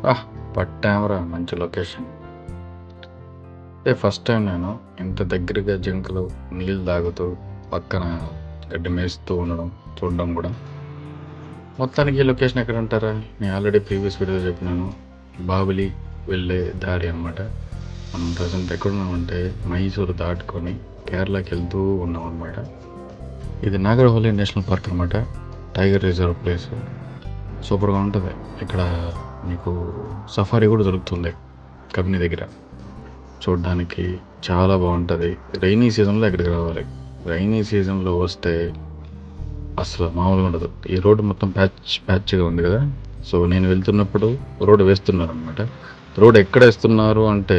ఆహ్! పట్టాంరా మంచి లొకేషన్. ఇదే ఫస్ట్ టైం నేను ఇంత దగ్గరగా జింకలు నీళ్ళు తాగుతూ, పక్కన గడ్డి మేస్తూ ఉండడం, చూడడం గూడా. మొత్తానికి ఈ లొకేషన్ ఎక్కడంటారా? నేను ఆల్రెడీ ప్రీవియస్ వీడియోలో చెప్పినాను. బాబిలి వెళ్ళే దారి అనమాట. మనం ప్రెజెంట్ ఎక్కడున్నామంటే మైసూరు దాటుకొని కేరళకెళ్తూ ఉన్నామనమాట. ఇది నాగరహొలి నేషనల్ పార్క్ అనమాట. Tiger reserve place. సూపర్‌గా ఉంటది. ఇక్కడ మీకు సఫారీ గూడా దొరుకుతుంది కబిని దగ్గర. చూడ్డానికి చాలా బావుంటది. రైనీ సీజన్‌లో ఇక్కడికి రావాలి. రైనీ సీజన్‌లో వస్తే అసలు మామూలుగా ఉండదు. ఈ రోడ్డు మొత్తం ప్యాచ్‌గా ఉంది గదా! సో, నేను వెళ్తున్నప్పుడు రోడ్డు వేస్తున్నారనమాట. రోడ్ ఎక్కడేస్తున్నారు అంటే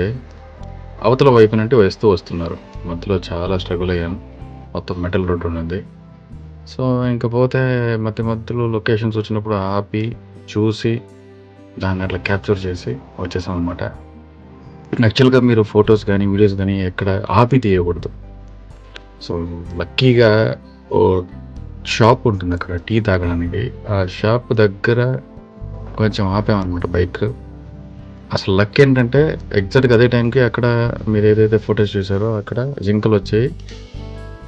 అవతల వైపు నుండి వేస్తూ వస్తున్నారు. మధ్యలో చాలా స్ట్రగుల్ అయ్యాను. మొత్తం మెటల్ రోడ్ ఉండింది. సో, ఇంక పోతే మధ్యలో లొకేషన్స్ వచ్చినప్పుడు ఆపి, చూసి, దాన్ని అట్లా క్యాప్చర్ చేసి వచ్చేసామనమాట. యాక్చువల్‌గా మీరు ఫోటోస్ గానీ, వీడియోస్ గానీ ఎక్కడ ఆపి తీయకూడదు. సో, లక్కీగా ఓహ్, షాప్ ఉంటుందక్కడ టీ తాగడానికి. ఆ షాప్ దగ్గర కొంచెం ఆపామనమాట బైక్. అసలు లక్ ఏంటంటే ఎగ్జాక్ట్‌గా అదే టైంకి అక్కడ మీరేదైతే ఫోటోస్ చూసారో అక్కడ జింకలొచ్చాయి.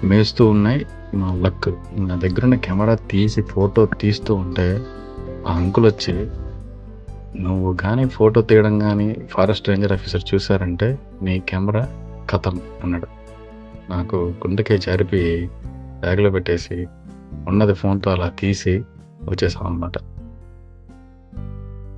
మేస్తూ ఉన్నాయి. నా లక్. నా దగ్గరున్న కెమెరా తీసి ఫోటో తీస్తూ ఉంటే ఆ అంకులొచ్చి, "నువ్వు గానీ ఫోటో తీయడం గానీ ఫారెస్ట్ రేంజర్ ఆఫీసర్ చూసారంటే నీ కెమెరా ఖతం" అన్నాడు. నాకు గుండెకాయ జారిపోయి బ్యాగ్‌లో పెట్టేసి ఉన్నది ఫోన్‌తో అలా తీసి వచ్చేసామనమాట.